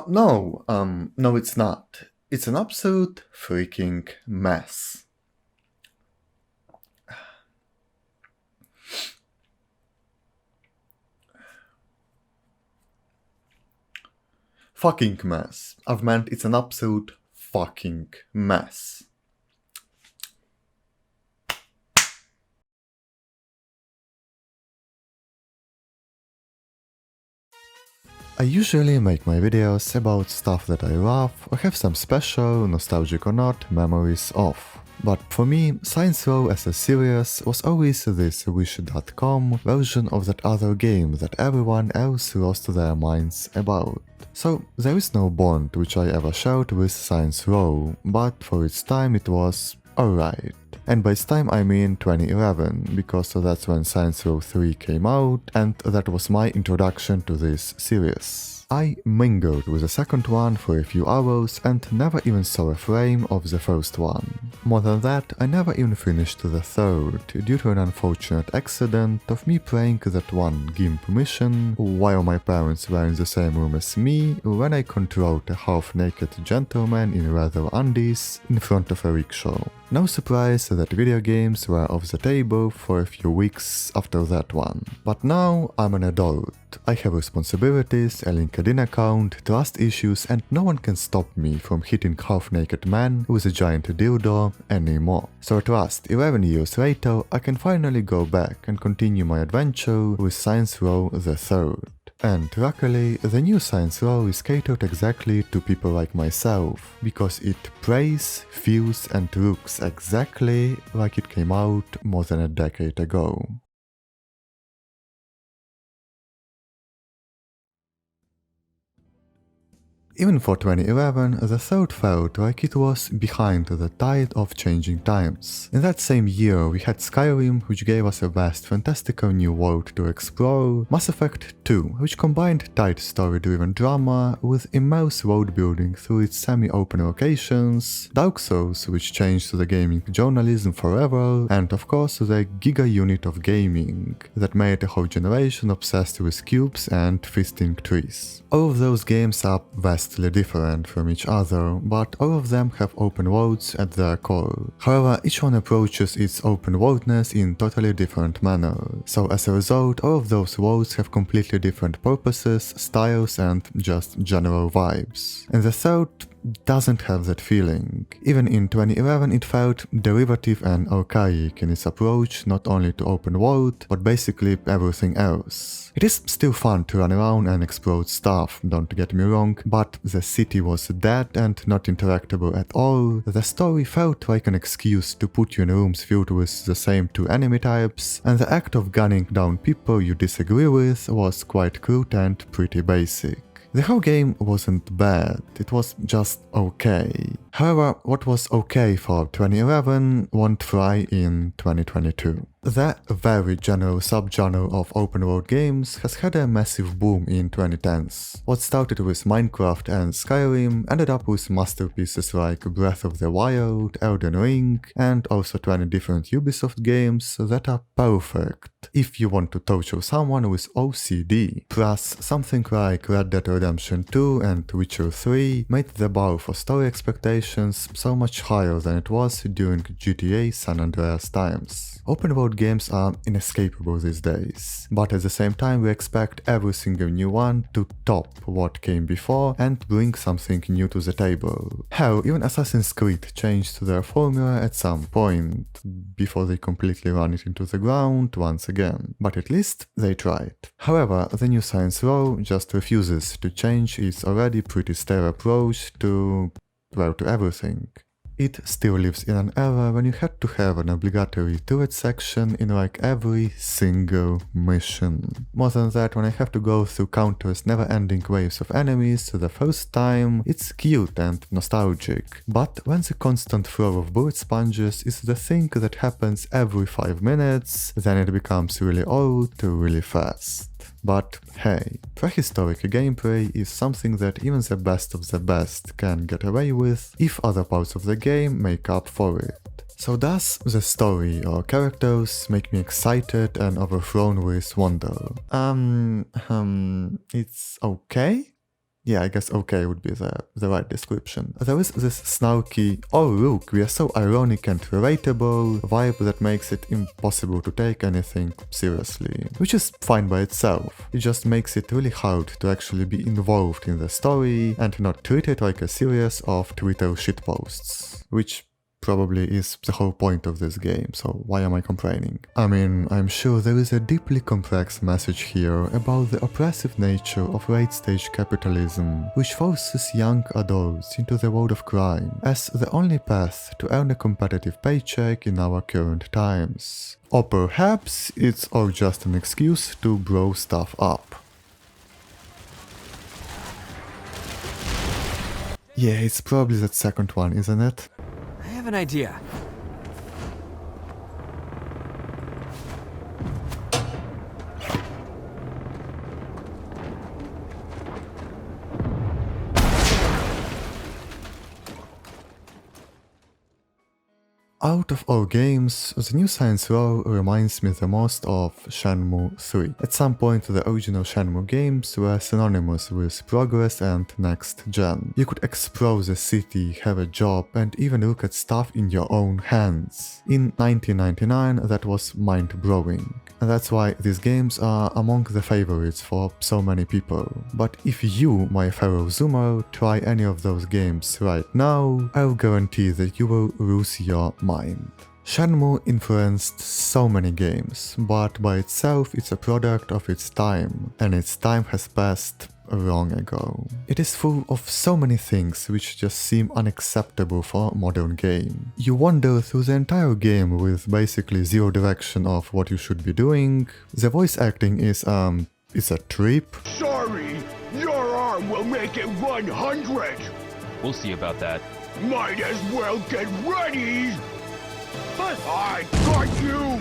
No, it's not. It's an absolute freaking mess. Fucking mess. I've meant it's an absolute fucking mess. I usually make my videos about stuff that I love or have some special, nostalgic or not, memories of. But for me, Saints Row as a series was always this Wish.com version of that other game that everyone else lost their minds about. So there is no bond which I ever shared with Saints Row, but for its time it was alright. And by its time I mean 2011, because that's when Saints Row 3 came out, and that was my introduction to this series. I mingled with the second one for a few hours and never even saw a frame of the first one. More than that, I never even finished the third, due to an unfortunate accident of me playing that one GIMP mission while my parents were in the same room as me when I controlled a half-naked gentleman in leather undies in front of a rickshaw. No surprise that video games were off the table for a few weeks after that one. But now I'm an adult. I have responsibilities, a LinkedIn account, trust issues, and no one can stop me from hitting half-naked man with a giant dildo anymore. So at last, 11 years later, I can finally go back and continue my adventure with Saints Row the Third. And luckily, the new Saints Row is catered exactly to people like myself, because it plays, feels and looks exactly like it came out more than a decade ago. Even for 2011, the third felt like it was behind the tide of changing times. In that same year, we had Skyrim, which gave us a vast, fantastical new world to explore, Mass Effect 2, which combined tight story-driven drama with immersive world building through its semi-open locations, Dark Souls, which changed the gaming journalism forever, and of course the giga unit of gaming that made a whole generation obsessed with cubes and fisting trees. All of those games are vastly different from each other, but all of them have open worlds at their core. However, each one approaches its open worldness in totally different manner. So as a result, all of those worlds have completely different purposes, styles and just general vibes. And the third doesn't have that feeling. Even in 2011 it felt derivative and archaic in its approach not only to open world, but basically everything else. It is still fun to run around and explode stuff, don't get me wrong, but the city was dead and not interactable at all. The story felt like an excuse to put you in rooms filled with the same two enemy types, and the act of gunning down people you disagree with was quite crude and pretty basic. The whole game wasn't bad, it was just okay. However, what was okay for 2011 won't fly in 2022. The very general subgenre of open-world games has had a massive boom in 2010s. What started with Minecraft and Skyrim ended up with masterpieces like Breath of the Wild, Elden Ring, and also 20 different Ubisoft games that are perfect if you want to torture someone with OCD. Plus, something like Red Dead Redemption 2 and Witcher 3 made the bar for story expectations so much higher than it was during GTA San Andreas times. Open-world games are inescapable these days, but at the same time we expect every single new one to top what came before and bring something new to the table. Hell, even Assassin's Creed changed their formula at some point, before they completely ran it into the ground once again, but at least they tried. However, the new Saints Row just refuses to change its already pretty stale approach to, well, to everything. It still lives in an era when you had to have an obligatory turret section in like every single mission. More than that, when I have to go through countless never-ending waves of enemies the first time, it's cute and nostalgic. But when the constant flow of bullet sponges is the thing that happens every 5 minutes, then it becomes really old really fast. But hey, prehistoric gameplay is something that even the best of the best can get away with if other parts of the game make up for it. So does the story or characters make me excited and overthrown with wonder? It's okay? Yeah, I guess okay would be the right description. There is this snarky, oh look, we are so ironic and relatable vibe that makes it impossible to take anything seriously, which is fine by itself. It just makes it really hard to actually be involved in the story and not treat it like a series of Twitter shitposts, which probably is the whole point of this game, so why am I complaining? I mean, I'm sure there is a deeply complex message here about the oppressive nature of late-stage capitalism, which forces young adults into the world of crime as the only path to earn a competitive paycheck in our current times. Or perhaps it's all just an excuse to blow stuff up. Yeah, it's probably that second one, isn't it? I have an idea. Out of all games, the new Saints Row reminds me the most of Shenmue 3. At some point the original Shenmue games were synonymous with progress and next gen. You could explore the city, have a job, and even look at stuff in your own hands. In 1999 that was mind-blowing. And that's why these games are among the favorites for so many people. But if you, my fellow Zoomer, try any of those games right now, I'll guarantee that you will lose your mind. Shenmue influenced so many games, but by itself it's a product of its time, and its time has passed long ago. It is full of so many things which just seem unacceptable for a modern game. You wander through the entire game with basically zero direction of what you should be doing. The voice acting is it's a trip. Sorry, your arm will make it 100. We'll see about that. Might as well get ready. I got you.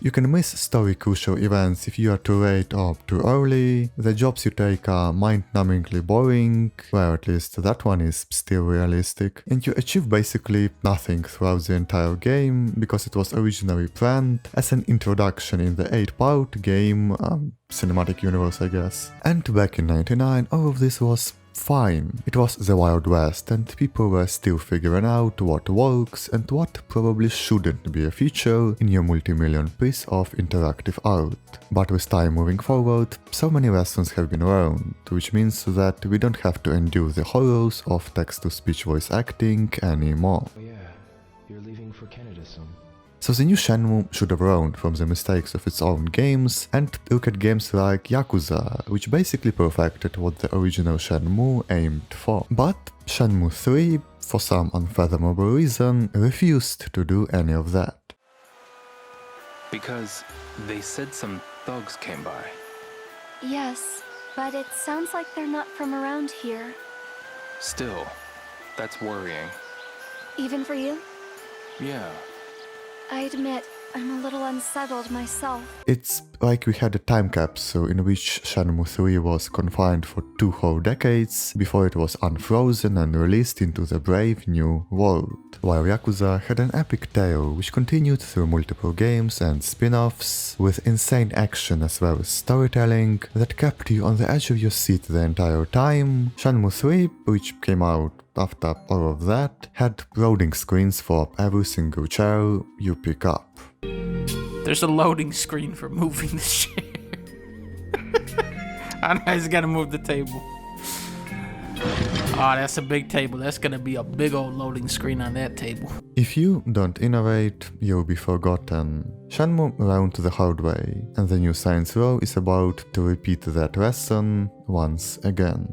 You can miss story crucial events if you are too late or too early. The jobs you take are mind-numbingly boring, well at least that one is still realistic, and you achieve basically nothing throughout the entire game because it was originally planned as an introduction in the 8-part game cinematic universe, I guess. And back in 99 all of this was fine. It was the Wild West and people were still figuring out what works and what probably shouldn't be a feature in your multi-million piece of interactive art. But with time moving forward, so many lessons have been learned, which means that we don't have to endure the horrors of text-to-speech voice acting anymore. Oh yeah, you're leaving for Canada soon. So the new Shenmue should have learned from the mistakes of its own games and look at games like Yakuza, which basically perfected what the original Shenmue aimed for. But Shenmue 3, for some unfathomable reason, refused to do any of that. Because they said some thugs came by. Yes, but it sounds like they're not from around here. Still, that's worrying. Even for you? Yeah. I admit, I'm a little unsettled myself. It's like we had a time capsule in which Shenmue 3 was confined for 2 whole decades before it was unfrozen and released into the brave new world, while Yakuza had an epic tale which continued through multiple games and spin-offs with insane action as well as storytelling that kept you on the edge of your seat the entire time. Shenmue 3, which came out after all of that, had loading screens for every single chair you pick up. There's a loading screen for moving the chair. I just gotta move the table. Oh, that's a big table. That's gonna be a big old loading screen on that table. If you don't innovate, you'll be forgotten. Shenmue learned the hard way, and the new Saints Row is about to repeat that lesson once again.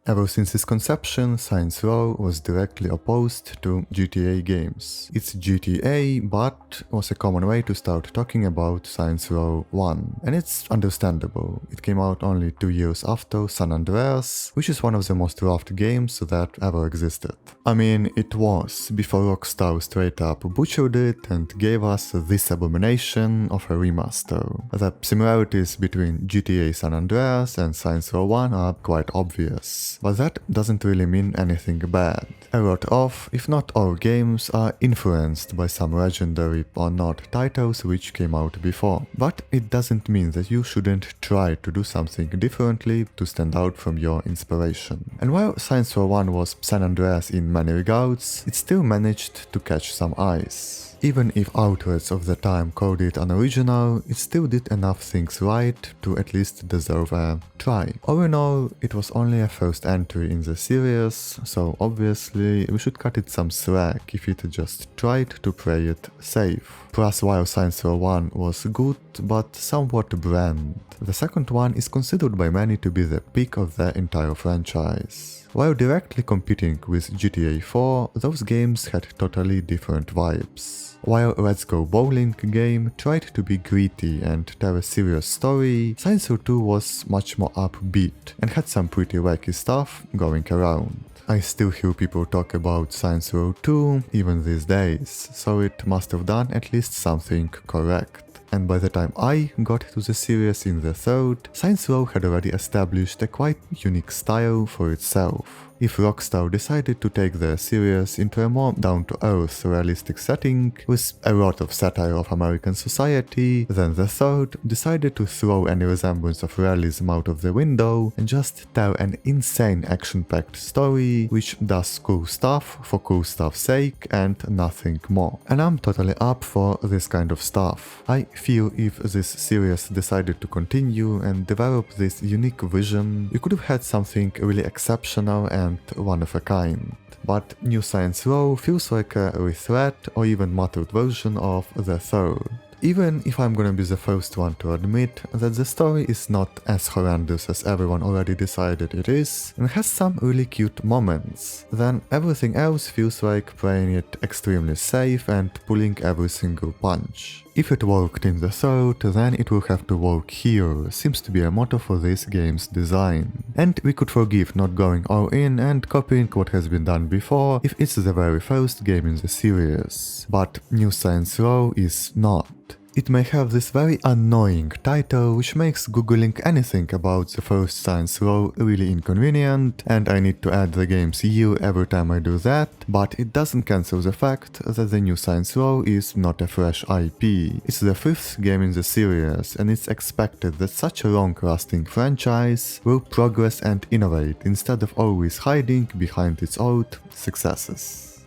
Ever since its conception, Saints Row was directly opposed to GTA games. It's GTA, but was a common way to start talking about Saints Row 1. And it's understandable. It came out only 2 years after San Andreas, which is one of the most loved games that ever existed. I mean, it was, before Rockstar straight up butchered it and gave us this abomination of a remaster. The similarities between GTA San Andreas and Saints Row 1 are quite obvious. games, but that doesn't really mean anything bad. A lot of, if not all games, are influenced by some legendary or not titles which came out before, but it doesn't mean that you shouldn't try to do something differently to stand out from your inspiration. And while Saints Row 1 was San Andreas in many regards, it still managed to catch some eyes. Even if outlets of the time called it unoriginal, it still did enough things right to at least deserve a try. All in all, it was only a first entry in the series, so obviously we should cut it some slack if it just tried to play it safe. Plus, while Saints Row 1 was good but somewhat bland, the second one is considered by many to be the peak of the entire franchise. While directly competing with GTA 4, those games had totally different vibes. While Let's Go Bowling game tried to be gritty and tell a serious story, Saints Row 2 was much more upbeat and had some pretty wacky stuff going around. I still hear people talk about Saints Row 2 even these days, so it must have done at least something correct. And by the time I got to the series in the third, Saints Row had already established a quite unique style for itself. If Rockstar decided to take the series into a more down-to-earth realistic setting, with a lot of satire of American society, then the third decided to throw any resemblance of realism out of the window and just tell an insane action-packed story which does cool stuff for cool stuff's sake and nothing more. And I'm totally up for this kind of stuff. I feel if this series decided to continue and develop this unique vision, you could have had something really exceptional and one of a kind. But New Saints Row feels like a rethread or even muttered version of the third. Even if I'm gonna be the first one to admit that the story is not as horrendous as everyone already decided it is, and has some really cute moments, then everything else feels like playing it extremely safe and pulling every single punch. If it worked in the third, then it will have to work here, seems to be a motto for this game's design. And we could forgive not going all in and copying what has been done before if it's the very first game in the series. But New Saints Row is not. It may have this very annoying title which makes googling anything about the first Saints Row really inconvenient, and I need to add the game's year every time I do that, but it doesn't cancel the fact that the New Saints Row is not a fresh IP. It's the fifth game in the series, and it's expected that such a long-lasting franchise will progress and innovate instead of always hiding behind its old successes.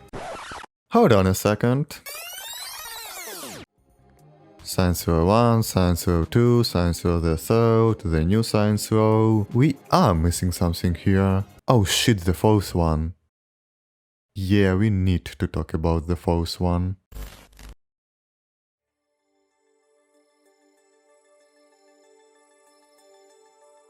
Hold on a second. Saints Row 1, Saints Row 2, Saints Row the third, the New Saints Row. We are missing something here. Oh shit, the fourth one. Yeah, we need to talk about the fourth one.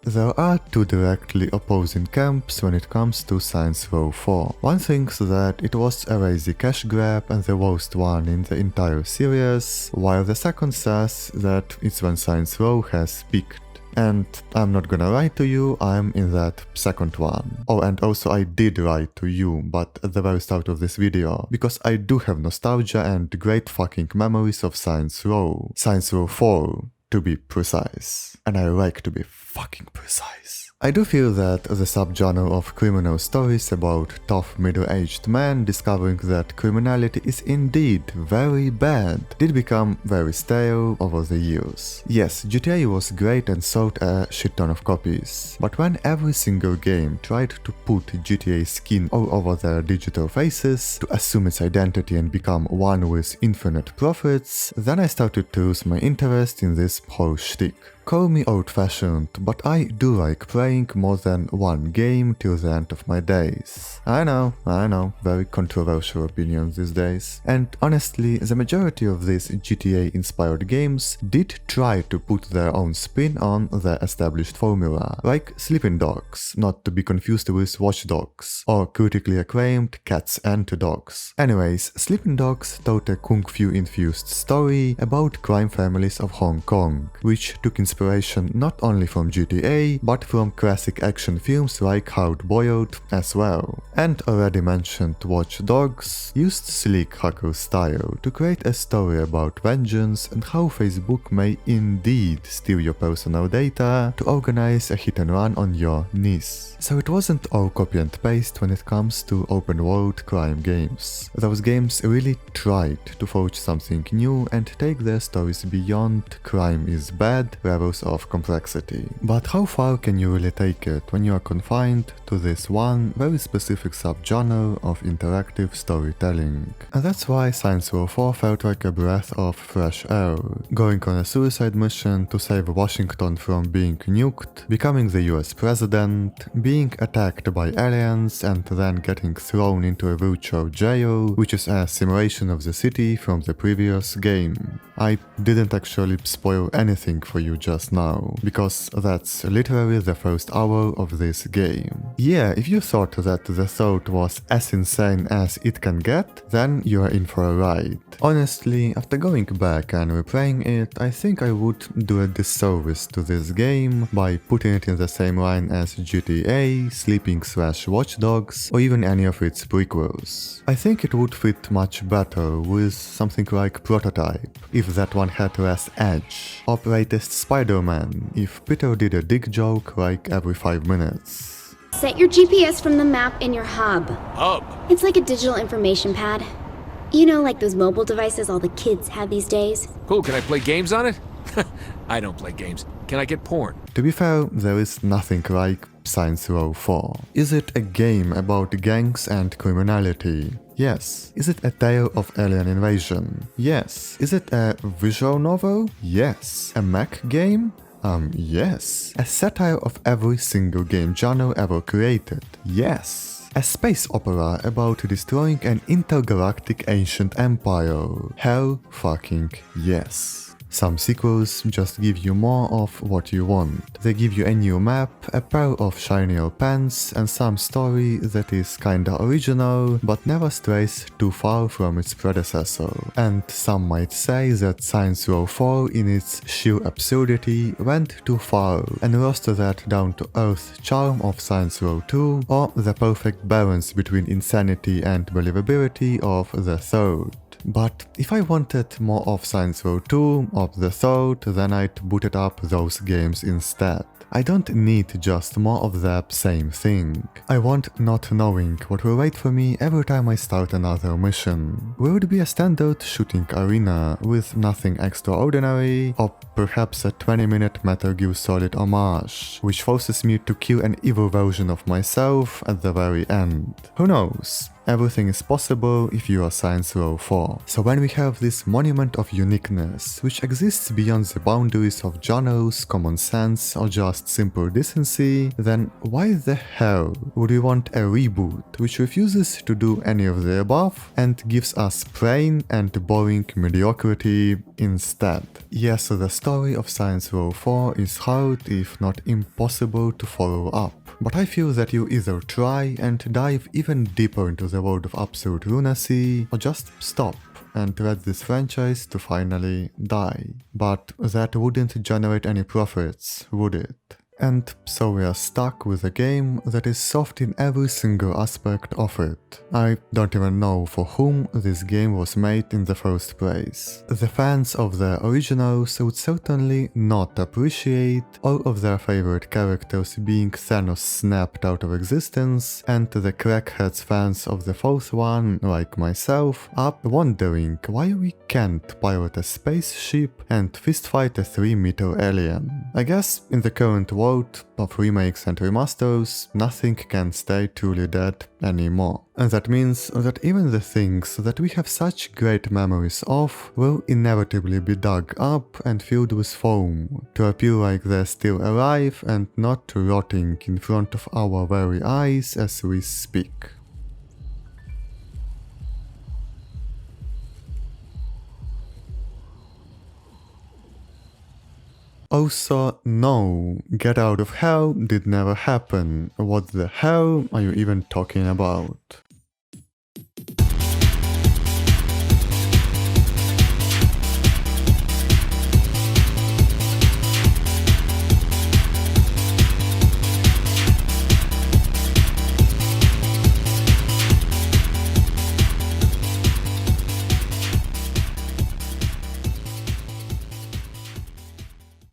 There are two directly opposing camps when it comes to Saints Row 4. One thinks that it was a lazy cash grab and the worst one in the entire series, while the second says that it's when Saints Row has peaked. And I'm not gonna lie to you, I'm in that second one. Oh, and also I did lie to you, but at the very start of this video, because I do have nostalgia and great fucking memories of Saints Row. Saints Row 4, to be precise. And I like to be fucking precise. I do feel that the subgenre of criminal stories about tough middle-aged men discovering that criminality is indeed very bad did become very stale over the years. Yes, GTA was great and sold a shit ton of copies, but when every single game tried to put GTA skin all over their digital faces to assume its identity and become one with infinite profits, then I started to lose my interest in this whole shtick. Call me old-fashioned, but I do like playing more than one game till the end of my days. I know, very controversial opinion these days. And honestly, the majority of these GTA-inspired games did try to put their own spin on the established formula, like Sleeping Dogs, not to be confused with Watch Dogs, or critically acclaimed Cats and Dogs. Anyways, Sleeping Dogs told a kung fu-infused story about crime families of Hong Kong, which took inspiration not only from GTA, but from classic action films like Hard Boiled as well. And already mentioned Watch Dogs used sleek hacker style to create a story about vengeance and how Facebook may indeed steal your personal data to organize a hit and run on your niece. So it wasn't all copy and paste when it comes to open world crime games. Those games really tried to forge something new and take their stories beyond crime is bad levels of complexity. But how far can you really take it when you are confined to this one very specific subgenre of interactive storytelling? And that's why Saints Row 4 felt like a breath of fresh air. Going on a suicide mission to save Washington from being nuked, becoming the US president, being attacked by aliens and then getting thrown into a virtual jail, which is a simulation of the city from the previous game. I didn't actually spoil anything for you just now, because that's literally the first hour of this game. Yeah, if you thought that the thought was as insane as it can get, then you are in for a ride. Honestly, after going back and replaying it, I think I would do a disservice to this game by putting it in the same line as GTA, Sleeping/Watch Dogs, or even any of its prequels. I think it would fit much better with something like Prototype, if that one had less edge, or latest Spider-Man, if Peter did a dick joke like every 5 minutes. Set your GPS from the map in your hub. Hub. It's like a digital information pad. You know, like those mobile devices all the kids have these days? Cool, can I play games on it? I don't play games. Can I get porn? To be fair, there is nothing like Saints Row 4. Is it a game about gangs and criminality? Yes. Is it a tale of alien invasion? Yes. Is it a visual novel? Yes. A mech game? Yes. A satire of every single game genre ever created? Yes. A space opera about destroying an intergalactic ancient empire? Hell fucking yes. Some sequels just give you more of what you want. They give you a new map, a pair of shinier pants, and some story that is kinda original, but never strays too far from its predecessor. And some might say that Saints Row 4 in its sheer absurdity went too far and lost that down-to-earth charm of Saints Row 2, or the perfect balance between insanity and believability of the third. But if I wanted more of Saints Row 2 or the third, then I'd booted up those games instead. I don't need just more of the same thing. I want not knowing what will wait for me every time I start another mission. Will it be a standard shooting arena with nothing extraordinary, or perhaps a 20-minute Metal Gear Solid homage, which forces me to kill an evil version of myself at the very end? Who knows? Everything is possible if you are Saints Row 4. So when we have this monument of uniqueness, which exists beyond the boundaries of genres, common sense, or just simple decency, then why the hell would we want a reboot which refuses to do any of the above and gives us plain and boring mediocrity instead? Yes, the story of Saints Row 4 is hard, if not impossible, to follow up. But I feel that you either try and dive even deeper into the world of absolute lunacy, or just stop and let this franchise to finally die. But that wouldn't generate any profits, would it? And so we are stuck with a game that is soft in every single aspect of it. I don't even know for whom this game was made in the first place. The fans of the originals would certainly not appreciate all of their favorite characters being Thanos snapped out of existence, and the crackheads fans of the fourth one, like myself, are wondering why we can't pilot a spaceship and fistfight a 3-meter alien. I guess in the current world of remakes and remasters, nothing can stay truly dead anymore. And that means that even the things that we have such great memories of will inevitably be dug up and filled with foam, to appear like they're still alive and not rotting in front of our very eyes as we speak. Also, no, Get Out of Hell did never happen. What the hell are you even talking about?